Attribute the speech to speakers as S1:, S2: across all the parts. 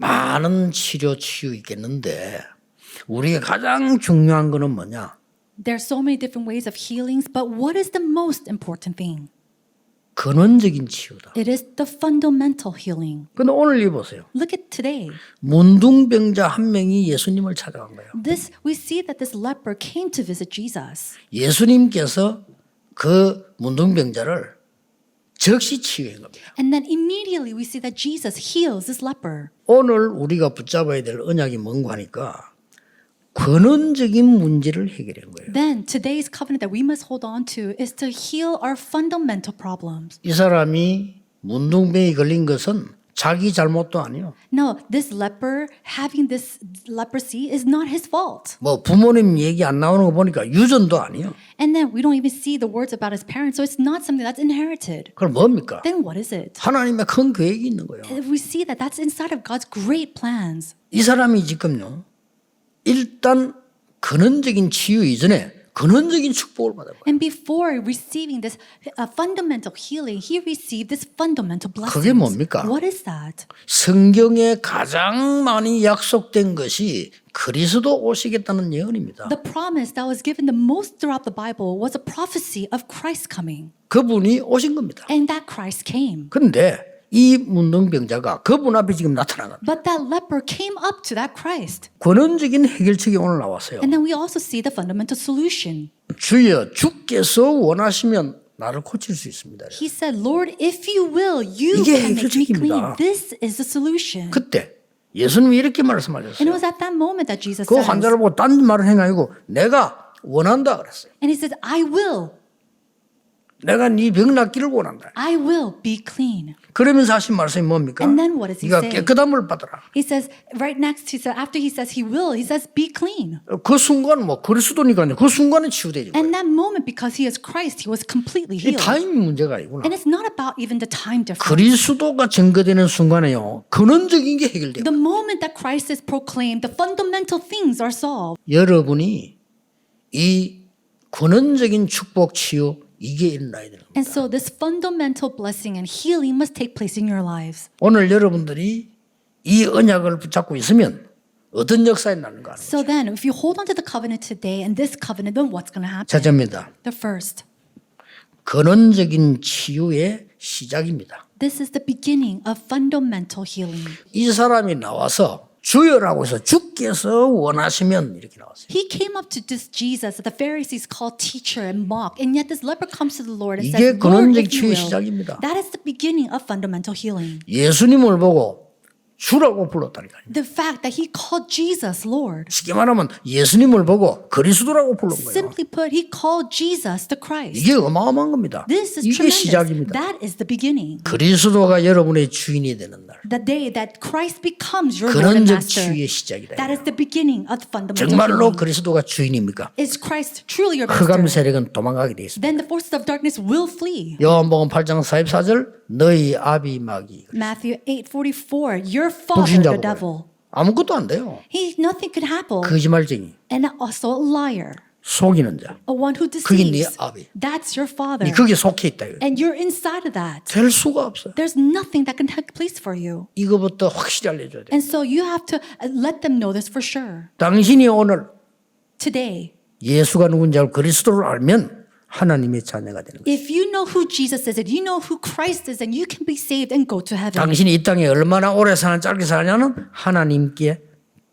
S1: 많은 치유 있겠는데 우리가 가장 중요한 거는 뭐냐?
S2: There are so many different ways of healings, but what is the most important thing?
S1: 근원적인 치유다.
S2: It is the fundamental healing.
S1: 근데 오늘 이 보세요.
S2: Look at today.
S1: 문둥병자 한 명이 예수님을 찾아간 거예요.
S2: We see that this leper came to visit Jesus.
S1: 예수님께서 그 문둥병자를 즉시 치유한 겁니다.
S2: And then immediately we see that Jesus heals this leper.
S1: 오늘 우리가 붙잡아야 될 언약이 뭔가 하니까 근원적인 문제를 해결한 거예요.
S2: Then today's covenant that we must hold on to is to heal our fundamental problems.
S1: 이 사람이 문둥병이 걸린 것은 자기 잘못도 아니에요.
S2: No, this leper having this leprosy is not his fault.
S1: 뭐 부모님 얘기 안 나오는 거 보니까 유전도 아니에요.
S2: And then we don't even see the words about his parents, so it's not something that's inherited.
S1: 그럼 뭡니까?
S2: Then what is it?
S1: 하나님의 큰 계획이 있는 거예요.
S2: We see that that's inside of God's great plans.
S1: 이 사람이 지금요. 일단 근원적인 치유 이전에 근원적인 축복을 받아요.
S2: And before receiving this fundamental healing, he received this fundamental blessing.
S1: 그게 뭡니까?
S2: What is that?
S1: 성경에 가장 많이 약속된 것이 그리스도 오시겠다는 예언입니다.
S2: The promise that was given the most throughout the Bible was a prophecy of Christ coming.
S1: 그분이 오신 겁니다.
S2: And that Christ came.
S1: 그런데 이 문둥병자가 그분 앞에 지금 나타나는
S2: But that leper came up to that Christ.
S1: 근원적인 해결책이 오늘 나왔어요.
S2: And then we also see the fundamental solution.
S1: 주여 주께서 원하시면 나를 고칠 수 있습니다.
S2: He said, Lord, if you will, you
S1: 이게
S2: can make me clean.
S1: 해결책입니다.
S2: This is the solution.
S1: 그때 예수님이 이렇게
S2: And it
S1: 말씀하셨어요.
S2: was at that moment that Jesus
S1: 그
S2: says,
S1: 환자를 보고 딴 말을 행하고 내가 원한다 그랬어요.
S2: and he says, I will
S1: 내가 네 병 낫기를 원한다.
S2: I will be clean.
S1: 그러면서 하신 말씀이 뭡니까?
S2: And then what does he
S1: 네가
S2: say?
S1: 깨끗함을 받아라.
S2: He says, right next, he said, after he says he will, he says, be clean.
S1: 그 순간 뭐 그리스도니까요. 그 순간에 치유되는 거예요.
S2: And that moment, because he is Christ, he was completely
S1: 이
S2: healed.
S1: 타이밍 문제가 아니구나.
S2: And it's not about even the time difference.
S1: 그리스도가 증거되는 순간에요. 근원적인 게 해결돼요.
S2: The moment that Christ is proclaimed, the fundamental things are solved.
S1: 여러분이 이 근원적인 축복 치유 이게 일어나야 되는 겁니다.
S2: And so this fundamental blessing and healing must take place in your lives.
S1: 오늘 여러분들이 이 언약을 붙잡고 있으면 어떤 역사에 나는가 하는
S2: So
S1: 거죠.
S2: then, if you hold on to the covenant today and this covenant, then what's going to happen?
S1: 첫째입니다.
S2: The first,
S1: 근원적인 치유의 시작입니다.
S2: this is the beginning of fundamental healing.
S1: 이 사람이 나와서 주여라고 해서 주께서 원하시면 이렇게 나왔어요.
S2: He came up to this Jesus that the Pharisees called teacher and mock, and yet this leper comes to the Lord and
S1: 이게
S2: says, Lord,
S1: 근원적
S2: if you
S1: 치유의
S2: will.
S1: 시작입니다.
S2: That is the beginning of fundamental healing.
S1: 예수님을 보고 주라고 불렀다니까요.
S2: The fact that he called Jesus Lord.
S1: 쉽게 말하면 예수님을 보고 그리스도라고 부른 거예요.
S2: Simply put, he called Jesus the Christ.
S1: 이게 어마어마한 겁니다.
S2: This is
S1: 이게
S2: tremendous.
S1: 시작입니다.
S2: That is the beginning.
S1: 그리스도가 여러분의 주인이 되는 날.
S2: The day that Christ becomes your Lord and
S1: 근원적
S2: Master.
S1: 치유의 시작이다.
S2: That is the beginning of the fundamental
S1: 정말로
S2: healing.
S1: 그리스도가 주인입니까?
S2: Is Christ truly your
S1: 흑암
S2: master?
S1: 세력은 도망가게 돼 있습니다.
S2: Then the forces of darkness will flee.
S1: 요한복음 8장 44절 너희 아비 마귀.
S2: Matthew 8:44. Your father,
S1: 불신자
S2: the devil.
S1: 아무것도 안 돼요.
S2: Nothing could happen.
S1: 거짓말쟁이,
S2: And also a liar.
S1: 속이는 자.
S2: A one who
S1: 그게 네
S2: deceives.
S1: 아비.
S2: That's your father.
S1: 네 거기에 속해 있다. 이거예요.
S2: And you're inside of that.
S1: 될 수가 없어요.
S2: There's nothing that can take place for you.
S1: 이거부터 확실히 알려줘야 돼요.
S2: And so you have to let them know this for sure.
S1: 당신이 오늘
S2: Today,
S1: 예수가 누군지 알고 그리스도를 알면 하나님의 자녀가 되는 거예요.
S2: if you know who Jesus is and you know who Christ is, then you can be saved and go to heaven.
S1: 당신이 이 땅에 얼마나 오래 사는 짧게 사냐는 하나님께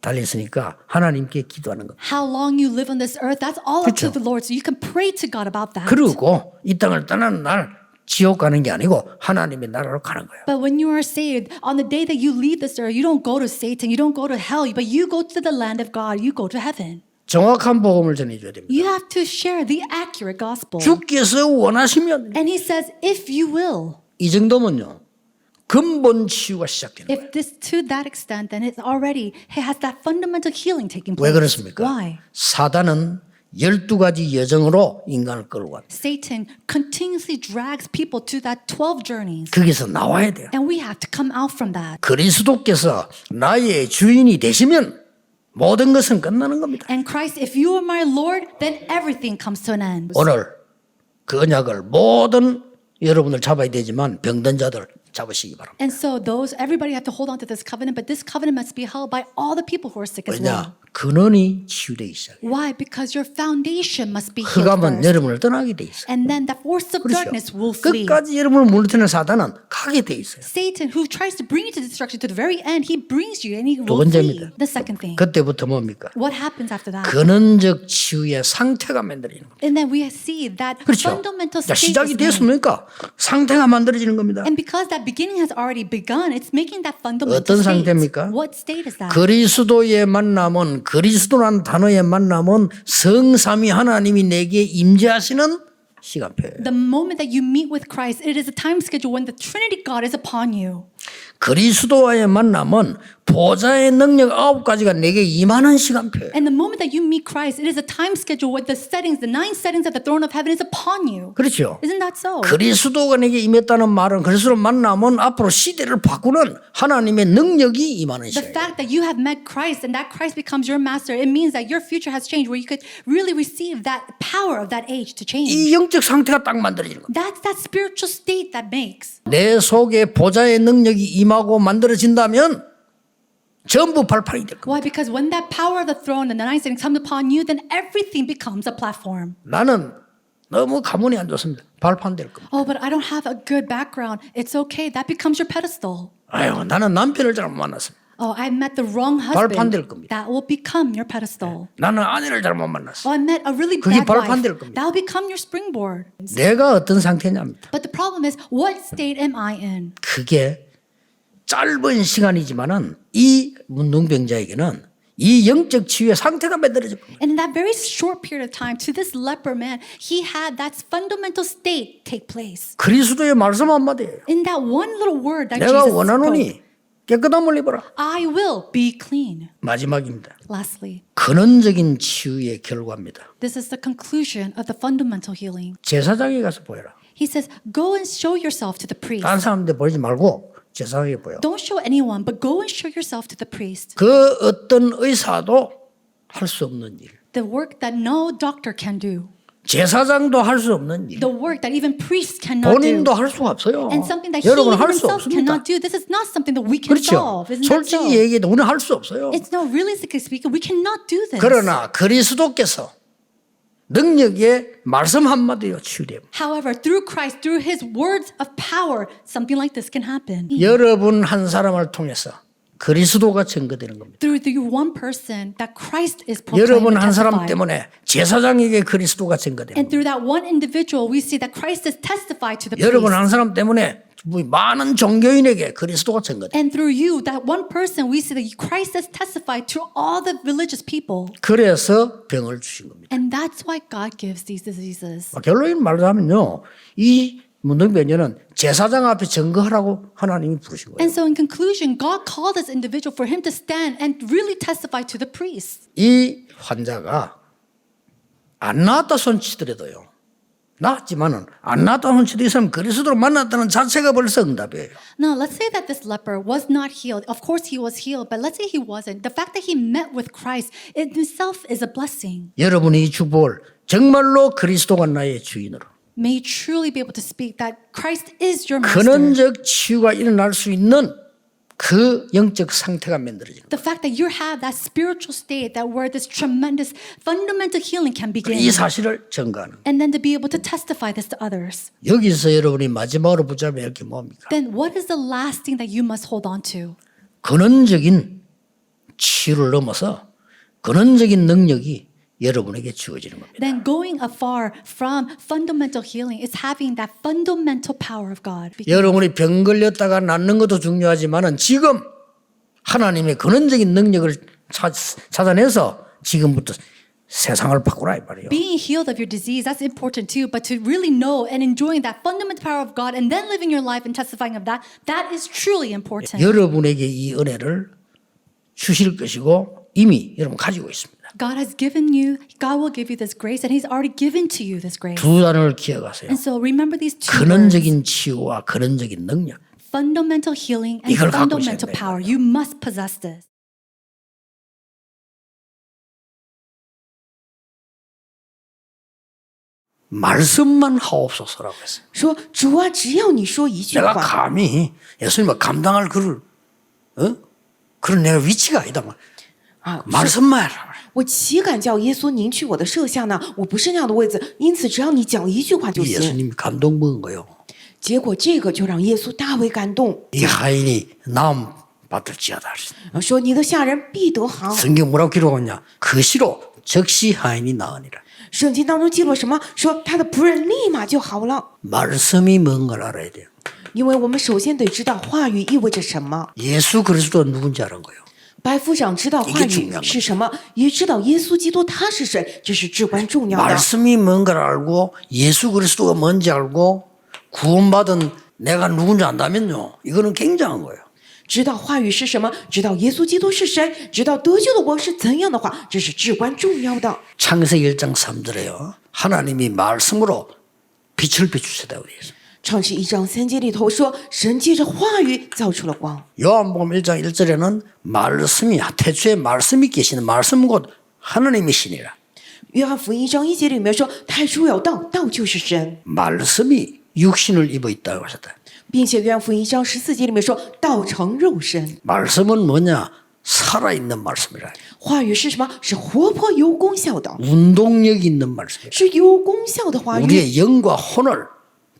S1: 달렸으니까 하나님께 기도하는 것.
S2: How long you live on this earth, that's all up to
S1: 그렇죠.
S2: the Lord. So you can pray to God about that.
S1: 그리고 이 땅을 떠나는 날 지옥 가는 게 아니고 하나님의 나라로 가는 거예요.
S2: But when you are saved, on the day that you leave this earth, you don't go to Satan, you don't go to hell, but you go to the land of God, you go to heaven.
S1: 정확한 복음을 전해줘야 됩니다.
S2: You have to share the accurate gospel.
S1: 주께서 원하시면
S2: And he says, if you will.
S1: 이 정도면요. 근본 치유가 시작되는 거예요.
S2: If this to that extent, then it already has that fundamental healing taking
S1: 왜
S2: place.
S1: 그렇습니까?
S2: Why?
S1: 사단은 12가지 여정으로 인간을 끌고 갑니다.
S2: Satan continuously drags people to that 12 journeys.
S1: 거기서 나와야 돼요.
S2: And we have to come out from that.
S1: 그리스도께서 나의 주인이 되시면 모든 것은 끝나는 겁니다.
S2: And Christ, if you are my Lord, then everything comes to an end.
S1: 오늘 그 언약을 모든 여러분들 잡아야 되지만 병든 자들 잡으시기 바랍니다.
S2: And so everybody have to hold on to this covenant, but this covenant must be held by all the people who are sick as well.
S1: 왜냐? 근원이 치유되기 시작해요.
S2: Why? Because your foundation must be healed
S1: 흑암은
S2: first.
S1: 여러분을 떠나게 돼 있어요.
S2: And then the force of darkness will flee.
S1: 끝까지 여러분을 물리치는 사단은 가게 돼 있어요.
S2: Satan, who tries to bring you to destruction to the very end, he brings you and he
S1: 두
S2: will flee.
S1: 번째입니다.
S2: The second thing.
S1: 그때부터 뭡니까?
S2: What happens after that?
S1: 근원적 치유의 상태가 만들어지는 겁니다.
S2: And then we see that
S1: 그렇죠.
S2: fundamental
S1: 자,
S2: state
S1: 시작이
S2: is made.
S1: 됐습니까? 상태가 만들어지는 겁니다.
S2: And because that beginning has already begun, it's making that fundamental
S1: 어떤
S2: state.
S1: 상태입니까?
S2: What state is that?
S1: 그리스도의 만남은 그리스도라는 단어의 만남은 성삼위 하나님이 내게 임재하시는 시간표예요.
S2: The moment that you meet with Christ, it is a time schedule when the Trinity God is upon you.
S1: 그리스도와의 만남은 보좌의 능력 9가지가 내게 임하는 시간표예요.
S2: And the moment that you meet Christ, it is a time schedule where the 9 settings of the throne of heaven is upon you.
S1: 그렇죠.
S2: Isn't that so?
S1: 그리스도가 내게 임했다는 말은 그리스도 만남은 앞으로 시대를 바꾸는 하나님의 능력이 임하는
S2: The
S1: 시간이에요.
S2: fact that you have met Christ and that Christ becomes your master, it means that your future has changed where you could really receive that power of that age to change.
S1: 이 영적 상태가 딱 만들어지는 겁니다.
S2: That's that spiritual state that makes.
S1: 내 속에 보좌의 능력이 임하고 만들어진다면 전부 발판이 될 겁니다.
S2: Why? Because when that power of the throne and the 9 settings comes upon you, then everything becomes a platform.
S1: 나는 너무 가문이 안 좋습니다. 발판 될 겁니다.
S2: Oh, but I don't have a good background. It's okay. That becomes your pedestal.
S1: 아유, 나는 남편을 잘못 만났습니다.
S2: Oh, I met the wrong
S1: 발판 될
S2: husband.
S1: 겁니다.
S2: That will become your pedestal.
S1: 나는 아내를 잘못 만났어.
S2: Oh, I met a really
S1: 그게
S2: bad wife.
S1: 발판 될 겁니다.
S2: That will become your springboard.
S1: 내가 어떤 상태냐입니다.
S2: But the problem is, what state am I in?
S1: 그게 짧은 시간이지만은 이 문둥병자에게는 이 영적 치유의 상태가 만들어질 겁니다.
S2: And in that very short period of time, to this leper man, he had that fundamental state take place.
S1: 그리스도의 말씀 한마디예요.
S2: In that one little word that
S1: 내가
S2: Jesus spoke,
S1: 원하노니 깨끗함을 입어라.
S2: I will be clean.
S1: 마지막입니다.
S2: Lastly,
S1: 근원적인 치유의 결과입니다.
S2: this is the conclusion of the fundamental healing.
S1: 제사장에 가서 보여라.
S2: He says, go and show yourself to the priest.
S1: 다른 사람한테 보이지 말고 제사장에 보여.
S2: Don't show anyone, but go and show yourself to the priest.
S1: 그 어떤 의사도 할 수 없는 일.
S2: The work that no doctor can do.
S1: 제사장도 할 수 없는 일.
S2: The work that even priests cannot do.
S1: 본인도 할 수가 없어요.
S2: And something that he
S1: 여러분 할 수
S2: himself
S1: 없습니다.
S2: cannot do. This is not something that we can
S1: 그렇죠.
S2: solve. Isn't that so?
S1: 솔직히 얘기해도 우리는 할 수 없어요.
S2: It's no, realistically speaking, we cannot do this.
S1: 그러나 그리스도께서 능력의 말씀 한마디로 치유됩니다.
S2: However, through Christ, through His words of power, something like this can happen.
S1: 여러분 한 사람을 통해서 그리스도가 증거되는 겁니다.
S2: Through the one person that Christ is proclaimed
S1: 여러분
S2: and
S1: 한 사람
S2: testified.
S1: 때문에 제사장에게 그리스도가 증거됩니다.
S2: And through that one individual, we see that Christ is testified to the
S1: 여러분
S2: priest.
S1: 한 사람 때문에 많은 종교인에게 그리스도가 증거됩니다.
S2: And through you, that one person, we see that Christ has testified to all the religious people.
S1: 그래서 병을 주신 겁니다.
S2: And that's why God gives these diseases.
S1: 결론을 말하면요, 이 문둥병자는 제사장 앞에 증거하라고 하나님이 부르신 거예요.
S2: And so in conclusion, God called this individual for him to stand and really testify to the priests.
S1: 이 환자가 안 나았다 손치더라도요. 나았지만은 안 나았다 손치도 이 사람 그리스도로 만났다는 자체가 벌써 응답이에요.
S2: Now, let's say that this leper was not healed. Of course, he was healed, but let's say he wasn't. The fact that he met with Christ in itself is a blessing.
S1: 여러분이 이 축복을 정말로 그리스도가 나의 주인으로
S2: May you truly be able to speak that Christ is your master.
S1: 근원적 치유가 일어날 수 있는 그 영적 상태가 만들어지는
S2: The fact that you have that spiritual state that where this tremendous fundamental healing can begin.
S1: 이 사실을 증거하는.
S2: And then to be able to testify this to others.
S1: 여기서 여러분이 마지막으로 붙잡으면 이렇게 뭡니까?
S2: Then what is the last thing that you must hold on to?
S1: 근원적인 치유를 넘어서 근원적인 능력이 여러분에게 주어지는 겁니다.
S2: Then going afar from fundamental healing is having that fundamental power of God.
S1: 여러분이 병 걸렸다가 낫는 것도 중요하지만은 지금 하나님의 근원적인 능력을 찾아내서 지금부터 세상을 바꾸라 이 말이에요.
S2: Being healed of your disease, that's important too, but to really know and enjoying that fundamental power of God and then living your life and testifying of that, that is truly important.
S1: 여러분에게 이 은혜를 주실 것이고 이미 여러분 가지고 있습니다.
S2: God has given you, God will give you this grace and He's already given to you this grace.
S1: 두 단어를 기억하세요.
S2: And so remember these two words,
S1: 근원적인 치유와 근원적인 능력.
S2: fundamental healing and
S1: 이걸 갖고
S2: fundamental
S1: 있어야 돼요.
S2: power. You must possess this.
S1: 말씀만 하옵소서라고 했어요.
S3: 说主啊，只要你说一句
S1: 내가
S3: 话，
S1: 감히 예수님을 감당할 그런 내가 위치가 아니다.
S3: 啊，
S1: 말씀만 해라.
S3: 我岂敢叫耶稣您去我的舍下呢？我不是那样的位子，因此只要你讲一句话就行。
S1: 예수님이 감동 먹은 거예요.
S3: 结果这个就让耶稣大为感动，
S1: 이 하인이 나음 받을지어다.
S3: 说你的下人必得好。
S1: 성경 뭐라고 기록하냐? 그 시로 즉시 하인이 나으니라.
S3: 圣经当中记录什么？说他的仆人立马就好了。
S1: 말씀이 뭔 걸 알아야 돼요.
S3: 因为我们首先得知道话语意味着什么。
S1: 예수 그리스도 누군지 아는 거예요.
S3: 白夫长知道话语是什么，也知道耶稣基督他是谁，这是至关重要的。
S1: 말씀이 뭔 걸 알고 예수 그리스도가 뭔지 알고 구원받은 내가 누군지 안다면요. 이거는 굉장한 거예요.
S3: 知道话语是什么，知道耶稣基督是谁，知道得救的我是怎样的话，这是至关重要的。
S1: 창세기 1장 3절에요. 하나님이 말씀으로 빛을 비추셨다고 되어 있어요.
S3: 创世1章3节里头说，神借着话语造出了光。
S1: 요한복음 1장 1절에는 말씀이 태초에 말씀이 계시는 말씀 곧 하나님의 신이라.
S3: 约翰福音1章1节里面说，太初有道，道就是神，
S1: 말씀이 육신을 입어 있다고 하셨다.
S3: 并且约翰福音1章14节里面说，道成肉身。
S1: 말씀은 뭐냐? 살아있는 말씀이라.
S3: 话语是什么？是活泼有功效的，
S1: 운동력 있는 말씀이라.
S3: 是有功效的话语，
S1: 우리의 영과 혼을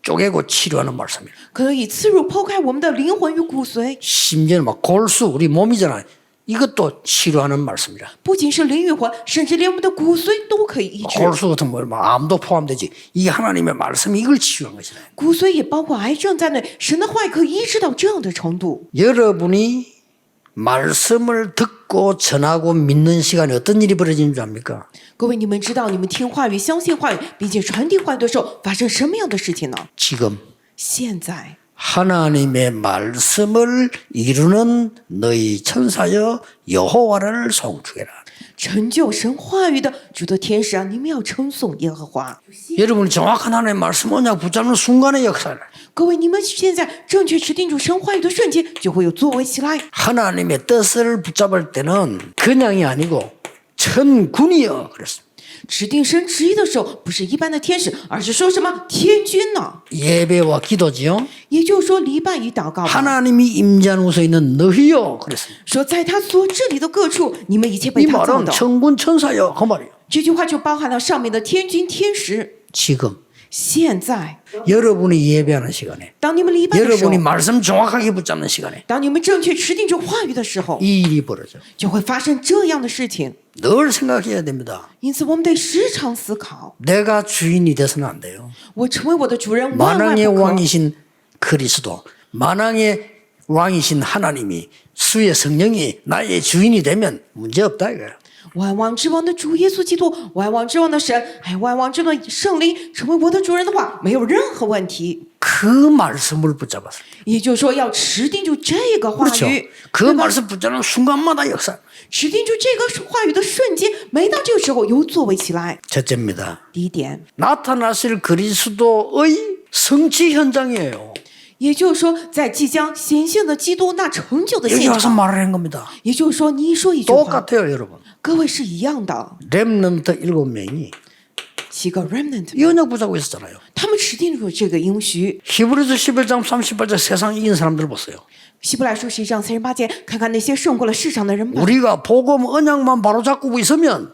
S1: 쪼개고 치료하는 말씀이라.
S3: 可以刺入剖开我们的灵魂与骨髓，
S1: 심지어는 막 골수 우리 몸이잖아요. 이것도 치료하는 말씀이라.
S3: 不仅是灵与魂，甚至连我们的骨髓都可以医治。
S1: 골수 같은 뭐 암도 포함되지. 이 하나님의 말씀이 이걸 치유한 것이라.
S3: 骨髓也包括癌症在内，神的话语可以医治到这样的程度。
S1: 여러분이 말씀을 듣고 전하고 믿는 시간에 어떤 일이 벌어지는 줄 압니까?
S3: 各位，你们知道你们听话语、相信话语，并且传递话语的时候，发生什么样的事情呢？
S1: 지금
S3: 现在，
S1: 하나님의 말씀을 이루는 너희 천사여 여호와를 송축해라.
S3: 成就神话语的主的天使啊，你们要称颂耶和华。
S1: 여러분이 정확한 하나님의 말씀 언약 붙잡는 순간의 역사를
S3: 各位，你们现在正确持定住神话语的瞬间，就会有作为起来。
S1: 하나님의 뜻을 붙잡을 때는 그냥이 아니고 천군이여 그랬습니다.
S3: 指定神旨意的时候，不是一般的天使，而是说什么天军呢？
S1: 예배와 기도지요.
S3: 也就是说礼拜与祷告吧。
S1: 하나님이 임재한 곳에 있는 너희여 그랬습니다.
S3: 说在他所治理的各处，你们一切被
S1: 이
S3: 他造
S1: 말은
S3: 的。
S1: 천군 천사여 그 말이에요.
S3: 这句话就包含了上面的天军天使。
S1: 지금
S3: 现在，
S1: 여러분이 예배하는 시간에
S3: 当你们礼拜的时候
S1: 여러분이 ， 말씀 정확하게 붙잡는 시간에
S3: 当你们正确持定住话语的时候，
S1: 이 일이 벌어져.
S3: 就会发生这样的事情。
S1: 늘 생각해야 됩니다.
S3: 因此，我们得时常思考：
S1: 내가 주인이 돼서는 안 돼요.
S3: 我成为我的主人，万万
S1: 만왕의
S3: 不可。
S1: 왕이신 그리스도, 만왕의 왕이신 하나님이 수의 성령이 나의 주인이 되면 문제 없다 이거예요.
S3: 万王之王的主耶稣基督，万王之王的神，还有万王之王的圣灵，成为我的主人的话，没有任何问题。
S1: 그 말씀을 붙잡았어요.
S3: 也就是说，要持定住这个话
S1: 그렇죠.
S3: 语，
S1: 그 말씀 붙잡는 순간마다 역사.
S3: 持定住这个话语的瞬间，每到这个时候有作为起来。
S1: 첫째입니다.
S3: 第一点，
S1: 나타나실 그리스도의 성취 현장이에요.
S3: 也就是说，在即将显现的基督那成就的
S1: 여기
S3: 现
S1: 와서
S3: 场，
S1: 말을 한 겁니다.
S3: 也就是说，你一说一句话，
S1: 똑같아요, 여러분.
S3: 各位是一样的。
S1: 렘넌트 7명이
S3: 7个 remnant，
S1: 이 언약 붙잡고 있었잖아요.
S3: 他们持定住这个应许。
S1: 히브리서 11장 38절 세상 이긴 사람들 보세요.
S3: 希伯来书11章38节，看看那些胜过了世上的人吧。
S1: 우리가 복음 언약만 바로 잡고 있으면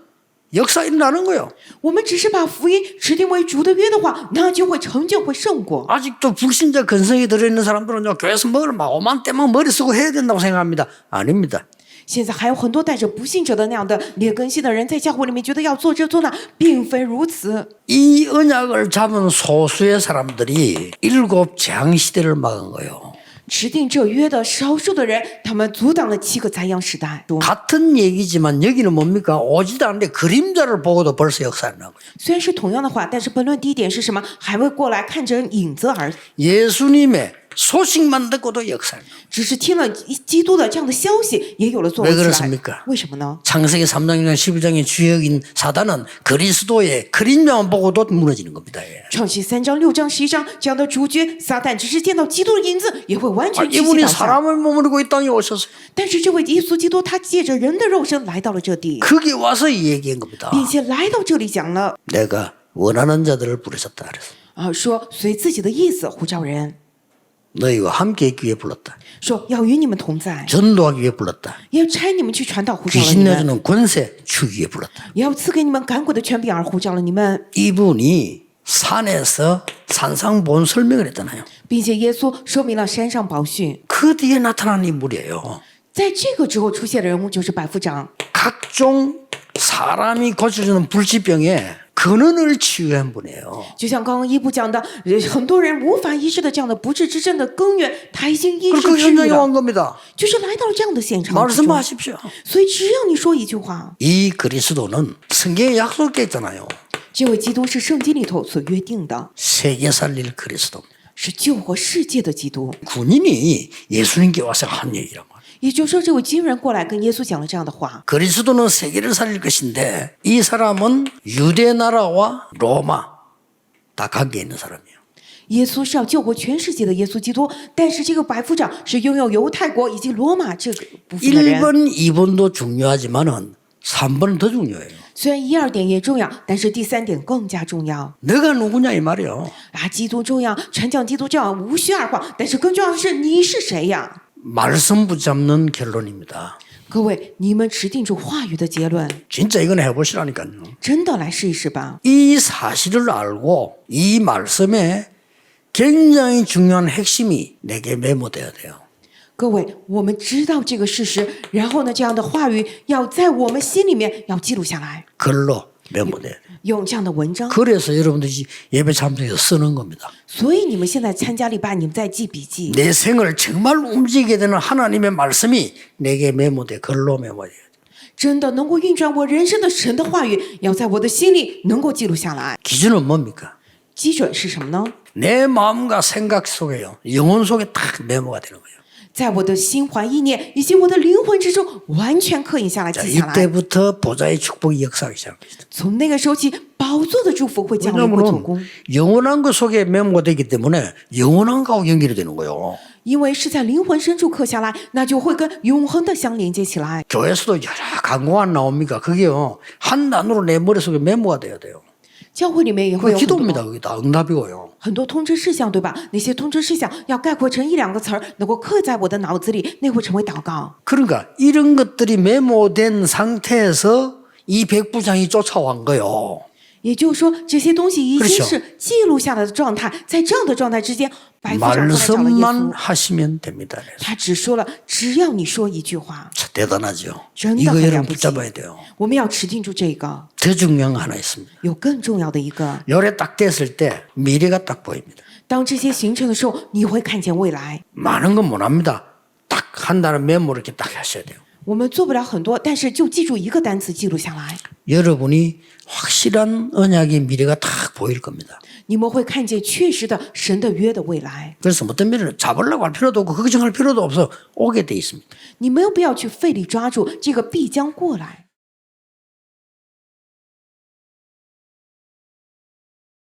S1: 역사 일어나는 거예요.
S3: 我们只是把福音指定为主的约的话，那就会成就，会胜过。
S1: 아직도 불신자 근성이 들어있는 사람들은요, 교회에서 뭘 막 오만 때만 머리 쓰고 해야 된다고 생각합니다. 아닙니다.
S3: 现在还有很多带着不信者的那样的劣根性的人，在教会里面觉得要做这做那，并非如此。
S1: 이 언약을 잡은 소수의 사람들이 7 재앙 시대를 막은 거예요.
S3: 持定这约的少数的人，他们阻挡了7个灾殃时代。
S1: 같은 얘기지만 여기는 뭡니까? 오지도 않는데 그림자를 보고도 벌써 역사를 나고요.
S3: 虽然是同样的话，但是本论第一点是什么？还未过来看着影子而，
S1: 예수님의 소식만 듣고도 역사를 나고.
S3: 只是听了基督的这样的消息，也有了作为
S1: 왜
S3: 起来
S1: 그렇습니까? 。
S3: 为什么呢？
S1: 창세기 3장이나 11장의 주역인 사단은 그리스도의 그림자만 보고도 무너지는 겁니다. 예.
S3: 创世3章、6章、11章这样的主角撒旦，只是见到基督的影子，也会完全屈膝
S1: 이분이
S3: 倒下。
S1: 사람을 머무르고 이 땅에 오셨어요.
S3: 但是这位耶稣基督，他借着人的肉身来到了这地，
S1: 거기 와서 이 얘기한 겁니다.
S3: 并且来到这里讲了：
S1: 내가 원하는 자들을 부르셨다 그랬어.
S3: 说随自己的意思呼召人，
S1: 너희와 함께 있기 위해 불렀다.
S3: 说要与你们同在，
S1: 전도하기 위해 불렀다.
S3: 也要差你们去传道，呼召了
S1: 귀신
S3: 你们，
S1: 내주는 권세 주기 위해 불렀다.
S3: 也要赐给你们赶鬼的权柄而呼召了你们，
S1: 이분이 산에서 산상본 설명을 했잖아요.
S3: 并且耶稣说明了山上宝训。
S1: 그 뒤에 나타난 인물이에요.
S3: 在这个之后出现的人物就是百夫长，
S1: 각종 사람이 고쳐주는 불치병에 근원을 치유한 분이에요.
S3: 就像刚刚一部讲的，很多人无法医治的这样的不治之症的根源，他已经医治
S1: 그
S3: 治愈
S1: 현장에
S3: 了，
S1: 온 겁니다.
S3: 就是来到了这样的现场之中。
S1: 말씀하십시오.
S3: 所以只要你说一句话，
S1: 이 그리스도는 성경에 약속돼 있잖아요.
S3: 这位基督是圣经里头所约定的，
S1: 세계 살릴 그리스도.
S3: 是救活世界的基督。
S1: 군인이 예수님께 와서 한 얘기란 말이에요.
S3: 也就是说，这位军人过来跟耶稣讲了这样的话。
S1: 그리스도는 세계를 살릴 것인데 이 사람은 유대 나라와 로마 다 관계 있는 사람이에요.
S3: 耶稣是要救活全世界的耶稣基督，但是这个百夫长是拥有犹太国以及罗马这个部分的人。
S1: 1번, 2번도 중요하지만은 3번은 더 중요해요.
S3: 虽然1、2点也重要，但是第3点更加重要。
S1: 너가 누구냐 이 말이에요.
S3: 基督重要，传讲基督教无需二话，但是更重要的是你是谁呀？
S1: 말씀 붙잡는 결론입니다.
S3: 各位，你们持定住话语的结论，
S1: 진짜 이건 해보시라니까요.
S3: 真的来试一试吧。
S1: 이 사실을 알고 이 말씀에 굉장히 중요한 핵심이 내게 메모돼야 돼요.
S3: 各位，我们知道这个事实，然后呢，这样的话语要在我们心里面要记录下来，
S1: 글로 메모돼야 돼요.
S3: 用这样的文章。
S1: 그래서 여러분들이 예배 참석해서 쓰는 겁니다.
S3: 所以你们现在参加礼拜，你们在记笔记。
S1: 내 생을 정말 움직이게 되는 하나님의 말씀이 내게 메모돼 글로 메모돼야 돼요.
S3: 真的能够运转我人生的神的话语，要在我的心里能够记录下来。
S1: 기준은 뭡니까?
S3: 基准是什么呢？
S1: 내 마음과 생각 속에요. 영혼 속에 딱 메모가 되는 거예요.
S3: 在我的心怀意念以及我的灵魂之中，完全刻印下来、
S1: 자,
S3: 记下来。
S1: 이때부터 보좌의 축복이 역사하기 시작합니다.
S3: 从那个时候起，宝座的祝福会降临，会做工。
S1: 왜냐하면 영원한 것 속에 메모가 되기 때문에 영원한 거하고 연결이 되는 거예요.
S3: 因为是在灵魂深处刻下来，那就会跟永恒的相连接起来。
S1: 교회에서도 여러 광고가 나옵니까? 그게요. 한 단어로 내 머릿속에 메모가 돼야 돼요.
S3: 教会里面也会
S1: 그
S3: 有很多
S1: 기도입니다. 그게 다 응답이고요.
S3: 很多通知事项，对吧？那些通知事项要概括成1、2个词儿，能够刻在我的脑子里，那会成为祷告。
S1: 그러니까 이런 것들이 메모된 상태에서 이 백부장이 쫓아온 거예요.
S3: 也就是说，这些东西已经
S1: 그렇죠
S3: 是记录下来的状态，在这样的状态之间，百夫长过来找了耶
S1: 말씀만
S3: 稣，
S1: 하시면 됩니다. 그래서
S3: 他只说了，只要你说一句话，
S1: 참 대단하죠.
S3: 전
S1: 이거
S3: 더
S1: 여러분
S3: 了不起。
S1: 붙잡아야 돼요.
S3: 我们要持定住这个。
S1: 더 중요한 거 하나 있습니다.
S3: 有更重要的一个，
S1: 열에 딱 됐을 때 미래가 딱 보입니다.
S3: 当这些形成的时候，你会看见未来。
S1: 많은 건 못합니다. 딱 한다는 메모 이렇게 딱 하셔야 돼요.
S3: 我们做不了很多，但是就记住一个单词，记录下来，
S1: 여러분이 확실한 언약의 미래가 딱 보일 겁니다.
S3: 你们会看见确实的神的约的未来。
S1: 그래서 어떤 면에는 잡으려고 할 필요도 없고 걱정할 필요도 없어 오게 돼 있습니다.
S3: 你没有必要去费力抓住，这个必将过来。